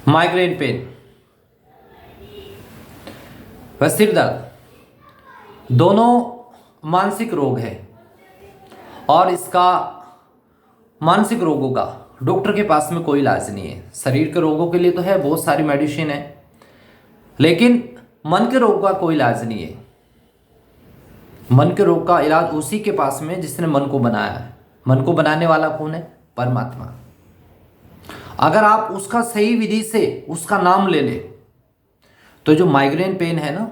Migraine pen व सिर दर्द दोनों मानसिक रोग है और इसका मानसिक रोगों का डॉक्टर के पास में कोई इलाज नहीं है। शरीर के रोगों के लिए तो है, बहुत सारी मेडिसिन है, लेकिन मन के रोग का कोई इलाज नहीं है। मन के रोग का इलाज उसी के पास में जिसने मन को बनाया है। मन को बनाने वाला कौन है? परमात्मा। अगर आप उसका सही विधि से उसका नाम ले ले तो जो माइग्रेन पेन है ना,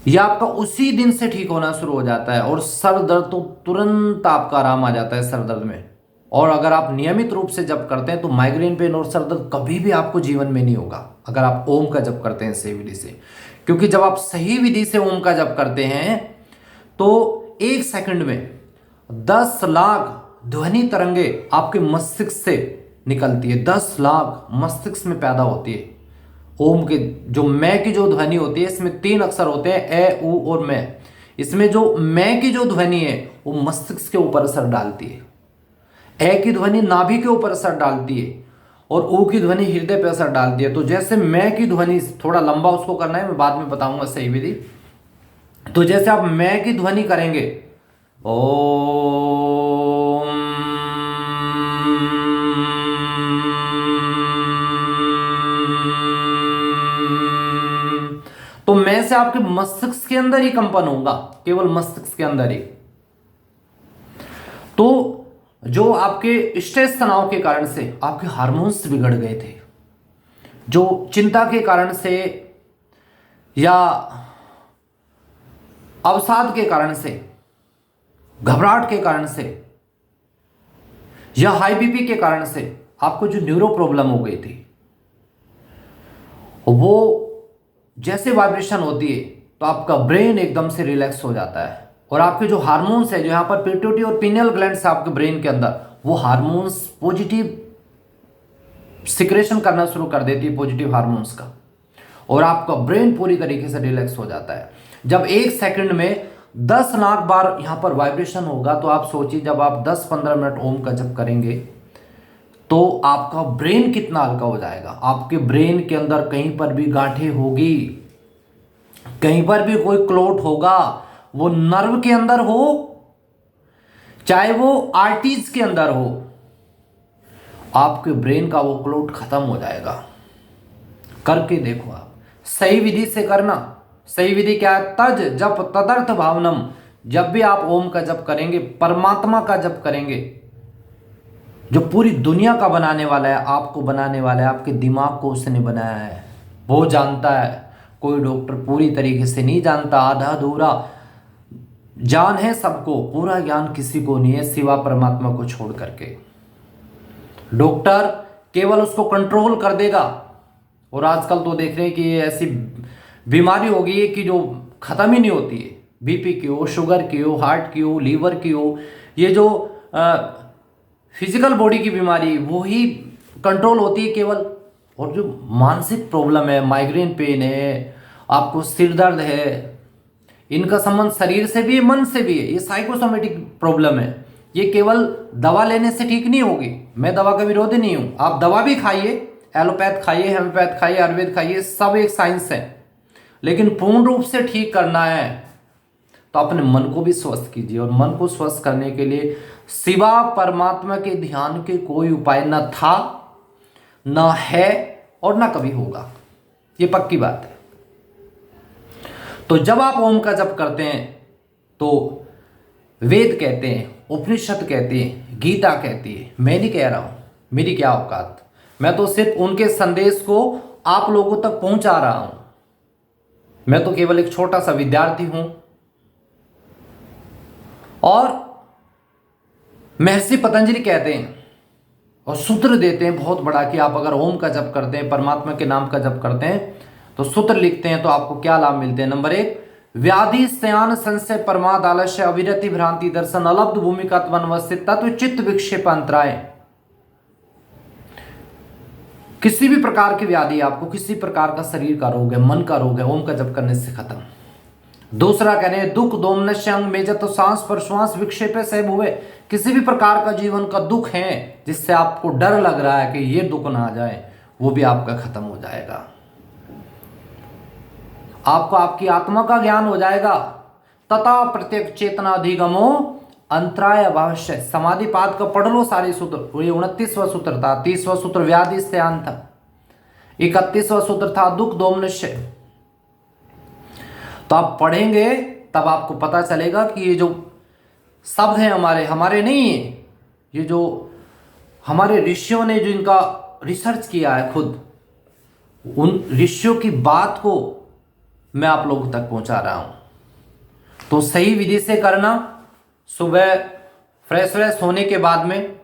यह आपका उसी दिन से ठीक होना शुरू हो जाता है और सर दर्द तो तुरंत आपका आराम आ जाता है सर दर्द में। और अगर आप नियमित रूप से जप करते हैं तो माइग्रेन पेन और सर दर्द कभी भी आपको जीवन में नहीं होगा, अगर आप ओम का जप करते हैं सही विधि से। क्योंकि जब आप सही विधि से ओम का जप करते हैं तो 1 सेकंड में 10 लाख ध्वनि तरंगे आपके मस्तिष्क से निकलती है। 10 लाख मस्तिष्क में पैदा होती है। ओम के जो मैं की जो ध्वनि होती है, इसमें 3 अक्षर होते हैं, ए उ और मैं। इसमें जो मैं की जो ध्वनि है वो मस्तिष्क के ऊपर असर डालती है। ए की ध्वनि नाभि के ऊपर असर डालती है और ऊ की ध्वनि हृदय पे असर डालती है। तो जैसे मैं की ध्वनि, थोड़ा लंबा उसको करना है, मैं बाद में बताऊंगा सही विधि। तो जैसे आप मैं की ध्वनि करेंगे, ओम, तो मैं से आपके मस्तिष्क के अंदर ही कंपन होगा, केवल मस्तिष्क के अंदर ही। तो जो आपके स्ट्रेस तनाव के कारण से आपके हार्मोन्स बिगड़ गए थे, जो चिंता के कारण से या अवसाद के कारण से, घबराहट के कारण से या हाई बीपी के कारण से आपको जो न्यूरो प्रॉब्लम हो गई थी, वो जैसे वाइब्रेशन होती है तो आपका ब्रेन एकदम से रिलैक्स हो जाता है और आपके जो हार्मोन्स है, जो यहाँ पर पिट्यूटरी और पिनियल ग्लैंड्स है आपके ब्रेन के अंदर, वो हार्मोन्स पॉजिटिव सिक्रेशन करना शुरू कर देती है, पॉजिटिव हार्मोन्स का, और आपका ब्रेन पूरी तरीके से रिलैक्स हो जाता है। जब 1 सेकंड में 10 लाख बार यहाँ पर वाइब्रेशन होगा तो आप सोचिए, जब आप 10-15 मिनट ओम का जप करेंगे तो आपका ब्रेन कितना हल्का हो जाएगा। आपके ब्रेन के अंदर कहीं पर भी गांठें होगी, कहीं पर भी कोई क्लोट होगा, वो नर्व के अंदर हो चाहे वो आर्टरीज के अंदर हो, आपके ब्रेन का वो क्लोट खत्म हो जाएगा। करके देखो आप, सही विधि से करना। सही विधि क्या है? तज जप तदर्थ भावनम। जब भी आप ओम का जप करेंगे, परमात्मा का जप करेंगे, जो पूरी दुनिया का बनाने वाला है, आपको बनाने वाला है, आपके दिमाग को उसने बनाया है, वो जानता है। कोई डॉक्टर पूरी तरीके से नहीं जानता, आधा अधूरा ज्ञान है सबको, पूरा ज्ञान किसी को नहीं है सिवा परमात्मा को छोड़ करके। डॉक्टर केवल उसको कंट्रोल कर देगा। और आजकल तो देख रहे हैं कि ऐसी बीमारी हो गई है कि जो खत्म ही नहीं होती है। बीपी की हो, शुगर की हो, हार्ट की हो, लीवर की हो, ये जो फिजिकल बॉडी की बीमारी वो ही कंट्रोल होती है केवल। और जो मानसिक प्रॉब्लम है, माइग्रेन पेन है, आपको सिर दर्द है, इनका संबंध शरीर से भी है, मन से भी है। ये साइकोसोमेटिक प्रॉब्लम है, ये केवल दवा लेने से ठीक नहीं होगी। मैं दवा का विरोधी नहीं हूं, आप दवा भी खाइए, एलोपैथ खाइए, होम्योपैथ खाइए, आयुर्वेद खाइए, सब एक साइंस है। लेकिन पूर्ण रूप से ठीक करना है तो अपने मन को भी स्वस्थ कीजिए। और मन को स्वस्थ करने के लिए सिवा परमात्मा के ध्यान के कोई उपाय न था, न है और न कभी होगा, ये पक्की बात है। तो जब आप ओम का जप करते हैं तो वेद कहते हैं, उपनिषद कहते हैं, गीता कहती है, मैं नहीं कह रहा हूं, मेरी क्या औकात, मैं तो सिर्फ उनके संदेश को आप लोगों तक पहुंचा रहा हूं। मैं तो केवल एक छोटा सा विद्यार्थी हूं। और महर्षि पतंजलि कहते हैं और सूत्र देते हैं बहुत बड़ा कि आप अगर ओम का जप करते हैं, परमात्मा के नाम का जप करते हैं, तो सूत्र लिखते हैं तो आपको क्या लाभ मिलते हैं। नंबर 1, व्याधि स्त्यान संशय प्रमाद आलस्य अविरति भ्रांति दर्शन अलब्ध भूमिका त्वनवस्थित तत्व चित्त विक्षेप अंतराय। किसी भी प्रकार की व्याधि, आपको किसी प्रकार का शरीर का रोग है, मन का रोग है, ओम का जप करने से खत्म। दूसरा कह रहे हैं दुख दोमनस्य अंग में जब तो सांस प्रश्वास विक्षेपे से हुए, किसी भी प्रकार का जीवन का दुख है जिससे आपको डर लग रहा है कि ये दुख ना आ जाए, वो भी आपका खत्म हो जाएगा। आपको आपकी आत्मा का ज्ञान हो जाएगा। तथा प्रत्येक चेतनाधिगमो अंतराय अवश्य। समाधि पाद का पढ़ लो सारे सूत्र। ये 29वां सूत्र था। 30वां सूत्र व्याधि से अंत था। 31वां सूत्र था दुख दोमनस्य। तो आप पढ़ेंगे तब आपको पता चलेगा कि ये जो शब्द हैं हमारे नहीं है, ये जो हमारे ऋषियों ने जो इनका रिसर्च किया है खुद, उन ऋषियों की बात को मैं आप लोगों तक पहुंचा रहा हूं। तो सही विधि से करना। सुबह फ्रेश होने के बाद में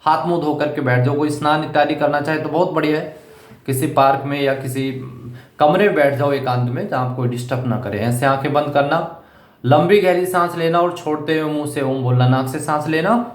हाथ मुंह धो करके बैठ जाओ। कोई स्नान इत्यादि करना चाहे तो बहुत बढ़िया है। किसी पार्क में या किसी कमरे में बैठ जाओ एकांत में, जहां कोई डिस्टर्ब ना करे। ऐसे आंखें बंद करना, लंबी गहरी सांस लेना और छोड़ते हुए मुंह से ओम बोलना। नाक से सांस लेना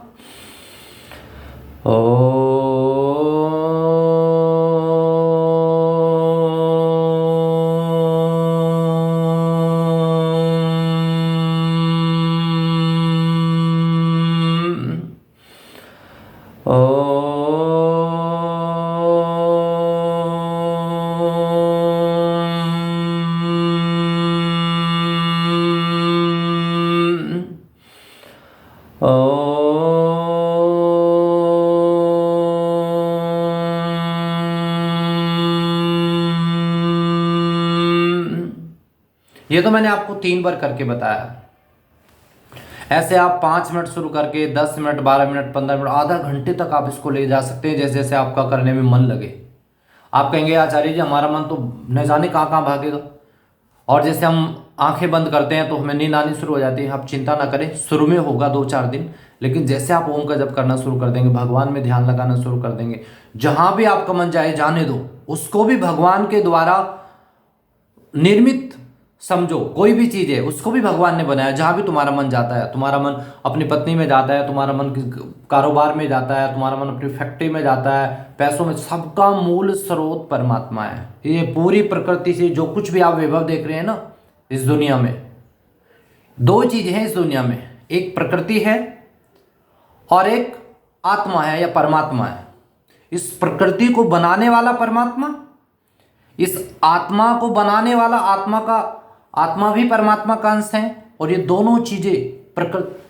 ये तो मैंने आपको 3 बार करके बताया। ऐसे आप 5 मिनट शुरू करके 10 मिनट, 12 मिनट, 15 मिनट, आधा घंटे तक आप इसको ले जा सकते हैं, जैसे जैसे आपका करने में मन लगे। आप कहेंगे आचार्य जी हमारा मन तो न जाने कहाँ कहाँ भागेगा, और जैसे हम आंखें बंद करते हैं तो हमें नींद आनी शुरू हो जाती है। आप चिंता ना करें, शुरू में होगा 2-4 दिन, लेकिन जैसे आप ओम का जप करना शुरू कर देंगे, भगवान में ध्यान लगाना शुरू कर देंगे, जहां भी आपका मन जाए जाने दो, उसको भी भगवान के द्वारा निर्मित समझो। कोई भी चीज है उसको भी भगवान ने बनाया। जहां भी तुम्हारा मन जाता है, तुम्हारा मन अपनी पत्नी में जाता है, तुम्हारा मन कारोबार में जाता है, तुम्हारा मन अपनी फैक्ट्री में जाता है, पैसों में, सबका मूल स्रोत परमात्मा है। ये पूरी प्रकृति से जो कुछ भी आप वैभव देख रहे हैं ना इस दुनिया में, 2 चीजें हैं इस दुनिया में, एक प्रकृति है और एक आत्मा है या परमात्मा है। इस प्रकृति को बनाने वाला परमात्मा, इस आत्मा को बनाने वाला आत्मा भी परमात्मा का अंश है। और ये दोनों चीजें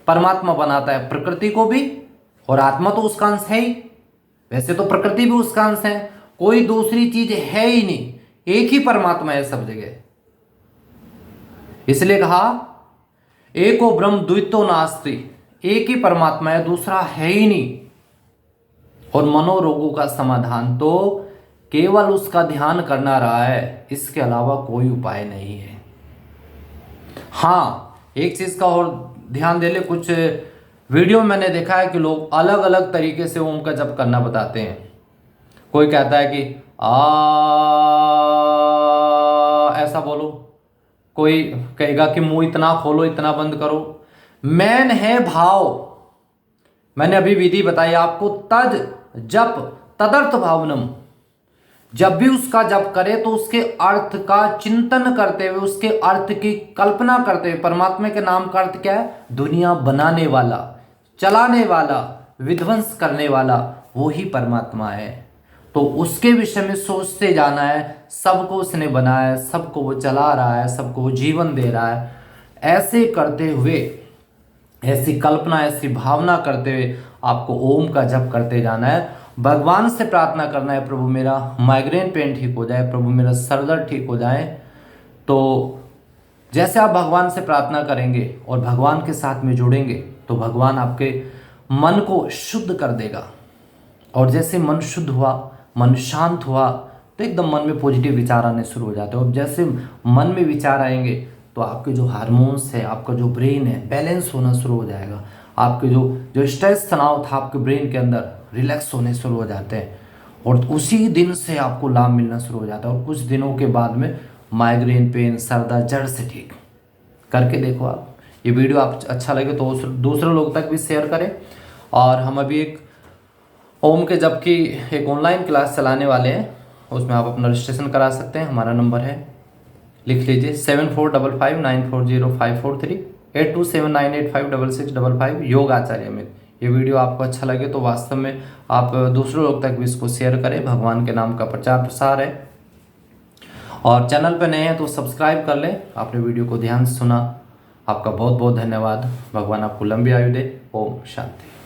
परमात्मा बनाता है, प्रकृति को भी, और आत्मा तो उसका अंश है ही। वैसे तो प्रकृति भी उसका अंश है, कोई दूसरी चीज है ही नहीं, एक ही परमात्मा है सब जगह। इसलिए कहा एको ब्रह्म द्वितो नास्ति, एक ही परमात्मा है, दूसरा है ही नहीं। और मनोरोगों का समाधान तो केवल उसका ध्यान करना रहा है, इसके अलावा कोई उपाय नहीं है। हाँ, एक चीज का और ध्यान दे ले, कुछ वीडियो में मैंने देखा है कि लोग अलग अलग तरीके से ओम का जप करना बताते हैं। कोई कहता है कि ऐसा बोलो, कोई कहेगा कि मुंह इतना खोलो, इतना बंद करो। मैन है भाव। मैंने अभी विधि बताई आपको, तज जप तदर्थ भावनम। जब भी उसका जप करे तो उसके अर्थ का चिंतन करते हुए, उसके अर्थ की कल्पना करते हुए। परमात्मा के नाम का अर्थ क्या है? दुनिया बनाने वाला, चलाने वाला, विध्वंस करने वाला, वो ही परमात्मा है। तो उसके विषय में सोचते जाना है। सबको उसने बनाया है, सबको वो चला रहा है, सबको वो जीवन दे रहा है। ऐसे करते हुए, ऐसी कल्पना, ऐसी भावना करते हुए आपको ओम का जप करते जाना है। भगवान से प्रार्थना करना है, प्रभु मेरा माइग्रेन पेन ठीक हो जाए, प्रभु मेरा सर दर्द ठीक हो जाए। तो जैसे आप भगवान से प्रार्थना करेंगे और भगवान के साथ में जुड़ेंगे तो भगवान आपके मन को शुद्ध कर देगा। और जैसे मन शुद्ध हुआ, मन शांत हुआ, तो एकदम मन में पॉजिटिव विचार आने शुरू हो जाते हैं। और जैसे मन में विचार आएंगे तो आपके जो हार्मोन्स है, आपका जो ब्रेन है, बैलेंस होना शुरू हो जाएगा। आपके जो स्ट्रेस तनाव था आपके ब्रेन के अंदर, रिलैक्स होने शुरू हो जाते हैं। और उसी दिन से आपको लाभ मिलना शुरू हो जाता है। और कुछ दिनों के बाद में माइग्रेन पेन, सर दर्द जड़ से ठीक। करके देखो आप। ये वीडियो आप अच्छा लगे तो दूसरे लोग तक भी शेयर करें। और हम अभी एक ओम के जप की एक ऑनलाइन क्लास चलाने वाले हैं, उसमें आप अपना रजिस्ट्रेशन करा सकते हैं। हमारा नंबर है, लिख लीजिए, 7455940543, 8279856655, योग आचार्य अमित। ये वीडियो आपको अच्छा लगे तो वास्तव में आप दूसरों लोग तक भी इसको शेयर करें। भगवान के नाम का प्रचार प्रसार है। और चैनल पर नए हैं तो सब्सक्राइब कर लें। आपने वीडियो को ध्यान से सुना, आपका बहुत बहुत धन्यवाद। भगवान आपको लंबी आयु दे। ओम शांति।